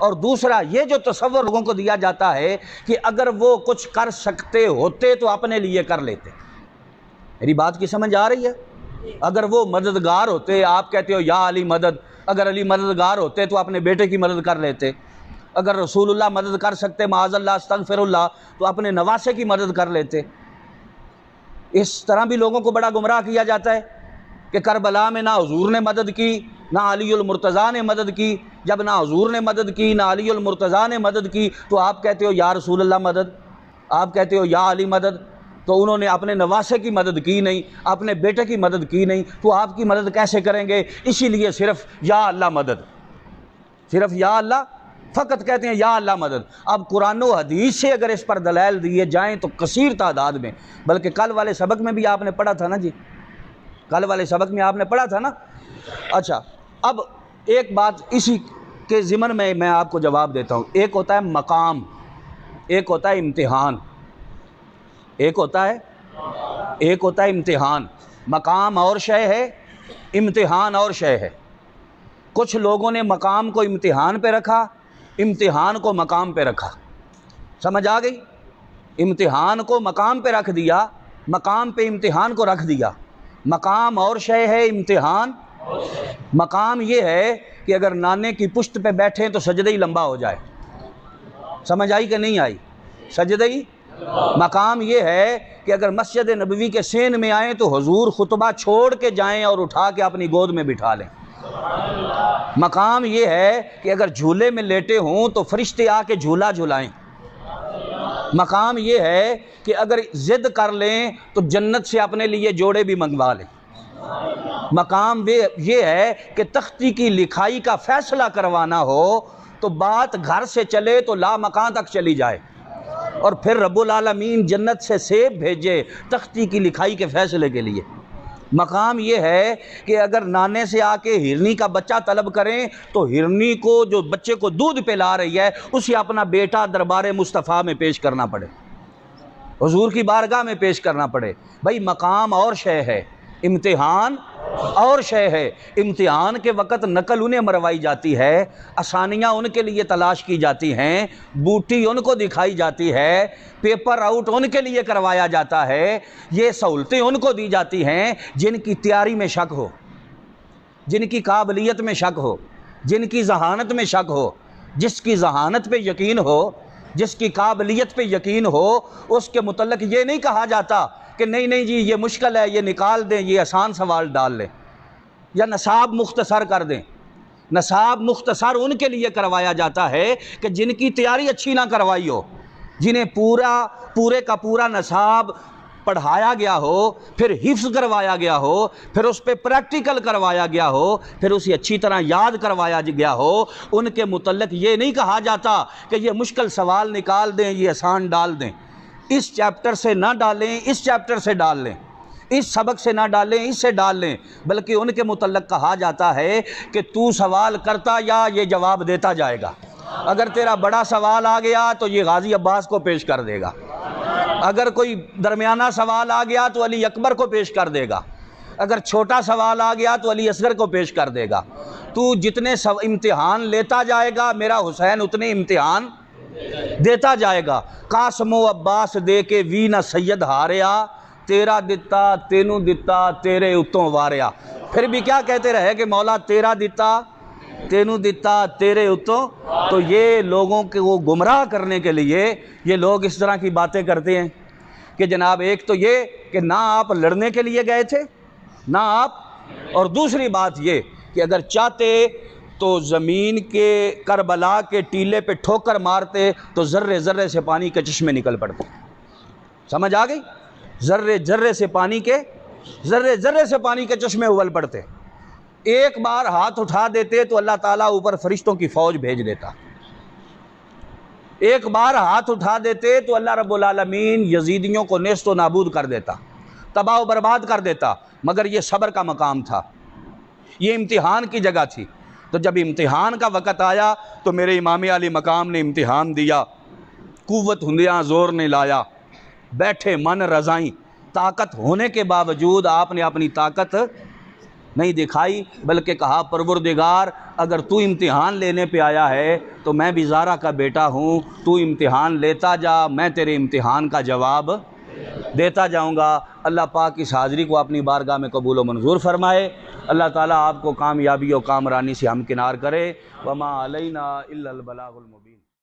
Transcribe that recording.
اور دوسرا یہ جو تصور لوگوں کو دیا جاتا ہے کہ اگر وہ کچھ کر سکتے ہوتے تو اپنے لیے کر لیتے۔ میری بات کی سمجھ آ رہی ہے؟ اگر وہ مددگار ہوتے، آپ کہتے ہو یا علی مدد، اگر علی مددگار ہوتے تو اپنے بیٹے کی مدد کر لیتے۔ اگر رسول اللہ مدد کر سکتے معاذ اللہ استغفر اللہ تو اپنے نواسے کی مدد کر لیتے۔ اس طرح بھی لوگوں کو بڑا گمراہ کیا جاتا ہے کہ کربلا میں نہ حضور نے مدد کی نہ علی المرتضیٰ نے مدد کی، جب نہ حضور نے مدد کی نہ علی المرتضیٰ نے مدد کی تو آپ کہتے ہو یا رسول اللہ مدد، آپ کہتے ہو یا علی مدد۔ تو انہوں نے اپنے نواسے کی مدد کی نہیں، اپنے بیٹے کی مدد کی نہیں، تو آپ کی مدد کیسے کریں گے؟ اسی لیے صرف یا اللہ مدد، صرف یا اللہ فقط کہتے ہیں یا اللہ مدد۔ اب قرآن و حدیث سے اگر اس پر دلائل دیے جائیں تو کثیر تعداد میں، بلکہ کل والے سبق میں بھی آپ نے پڑھا تھا نا جی، کل والے سبق میں آپ نے پڑھا تھا نا۔ اچھا، اب ایک بات اسی کے ضمن میں آپ کو جواب دیتا ہوں۔ ایک ہوتا ہے مقام، ایک ہوتا ہے امتحان، ایک ہوتا ہے امتحان۔ مقام اور شے ہے، امتحان اور شے ہے۔ کچھ لوگوں نے مقام کو امتحان پہ رکھا، امتحان کو مقام پہ رکھا۔ سمجھ آ گئی؟ امتحان کو مقام پہ رکھ دیا، مقام پہ امتحان کو رکھ دیا۔ مقام اور شے ہے، امتحان۔ مقام یہ ہے کہ اگر نانے کی پشت پہ بیٹھیں تو سجدہ ہی لمبا ہو جائے۔ سمجھ آئی کہ نہیں آئی؟ سجدہ ہی۔ مقام یہ ہے کہ اگر مسجد نبوی کے سین میں آئیں تو حضور خطبہ چھوڑ کے جائیں اور اٹھا کے اپنی گود میں بٹھا لیں۔ مقام یہ ہے کہ اگر جھولے میں لیٹے ہوں تو فرشتے آ کے جھولا جھلائیں۔ مقام یہ ہے کہ اگر ضد کر لیں تو جنت سے اپنے لیے جوڑے بھی منگوا لیں۔ مقام یہ ہے کہ تختی کی لکھائی کا فیصلہ کروانا ہو تو بات گھر سے چلے تو لا مکان تک چلی جائے، اور پھر رب العالمین جنت سے سیب بھیجے تختی کی لکھائی کے فیصلے کے لیے۔ مقام یہ ہے کہ اگر نانے سے آ کے ہرنی کا بچہ طلب کریں تو ہرنی کو جو بچے کو دودھ پلا رہی ہے اسے اپنا بیٹا دربار مصطفیٰ میں پیش کرنا پڑے، حضور کی بارگاہ میں پیش کرنا پڑے۔ بھائی مقام اور شے ہے، امتحان اور شے ہے۔ امتحان کے وقت نقل انہیں مروائی جاتی ہے، آسانیاں ان کے لیے تلاش کی جاتی ہیں، بوٹی ان کو دکھائی جاتی ہے، پیپر آؤٹ ان کے لیے کروایا جاتا ہے، یہ سہولتیں ان کو دی جاتی ہیں جن کی تیاری میں شک ہو، جن کی قابلیت میں شک ہو، جن کی ذہانت میں شک ہو۔ جس کی ذہانت پہ یقین ہو، جس کی قابلیت پہ یقین ہو، اس کے متعلق یہ نہیں کہا جاتا کہ نہیں جی یہ مشکل ہے، یہ نکال دیں، یہ آسان سوال ڈال لیں، یا نصاب مختصر کر دیں۔ نصاب مختصر ان کے لیے کروایا جاتا ہے کہ جن کی تیاری اچھی نہ کروائی ہو، جنہیں پورے کا پورا نصاب پڑھایا گیا ہو، پھر حفظ کروایا گیا ہو، پھر اس پہ پریکٹیکل کروایا گیا ہو، پھر اسے اچھی طرح یاد کروایا گیا ہو۔ ان کے متعلق یہ نہیں کہا جاتا کہ یہ مشکل سوال نکال دیں، یہ آسان ڈال دیں، اس چیپٹر سے نہ ڈالیں، اس چیپٹر سے ڈال لیں، اس سبق سے نہ ڈالیں، اس سے ڈال لیں، بلکہ ان کے متعلق کہا جاتا ہے کہ تو سوال کرتا یا یہ جواب دیتا جائے گا۔ اگر تیرا بڑا سوال آ گیا تو یہ غازی عباس کو پیش کر دے گا، اگر کوئی درمیانہ سوال آ گیا تو علی اکبر کو پیش کر دے گا، اگر چھوٹا سوال آ گیا تو علی اصغر کو پیش کر دے گا۔ تو جتنے امتحان لیتا جائے گا میرا حسین اتنے امتحان دیتا جائے گا۔ قاسم و عباس دے کے وی نہ سید ہاریا، تیرا دتا تینوں دتا تیرے اتوں واریا۔ پھر بھی کیا کہتے رہے کہ مولا تیرا دتا تینوں دتا تیرے اتوں۔ تو یہ لوگوں کو گمراہ کرنے کے لیے یہ لوگ اس طرح کی باتیں کرتے ہیں کہ جناب ایک تو یہ کہ نہ آپ لڑنے کے لیے گئے تھے نہ آپ، اور دوسری بات یہ کہ اگر چاہتے تو زمین کے کربلا کے ٹیلے پہ ٹھوکر مارتے تو ذرے ذرے سے پانی کے چشمے نکل پڑتے۔ سمجھ آ گئی؟ ذرے ذرے سے پانی کے چشمے ابل پڑتے۔ ایک بار ہاتھ اٹھا دیتے تو اللہ تعالیٰ اوپر فرشتوں کی فوج بھیج دیتا۔ ایک بار ہاتھ اٹھا دیتے تو اللہ رب العالمین یزیدیوں کو نیست و نابود کر دیتا، تباہ و برباد کر دیتا۔ مگر یہ صبر کا مقام تھا، یہ امتحان کی جگہ تھی۔ تو جب امتحان کا وقت آیا تو میرے امام علی مقام نے امتحان دیا، قوت ہندیاں زور نے لایا، بیٹھے من رضائیں، طاقت ہونے کے باوجود آپ نے اپنی طاقت نہیں دکھائی، بلکہ کہا پروردگار اگر تو امتحان لینے پہ آیا ہے تو میں بھی زارا کا بیٹا ہوں، تو امتحان لیتا جا، میں تیرے امتحان کا جواب دیتا جاؤں گا۔ اللہ پاک اس حاضری کو اپنی بارگاہ میں قبول و منظور فرمائے۔ اللہ تعالیٰ آپ کو کامیابی و کامرانی سے ہمکنار کرے۔ وما علینا الا البلاغ المبین۔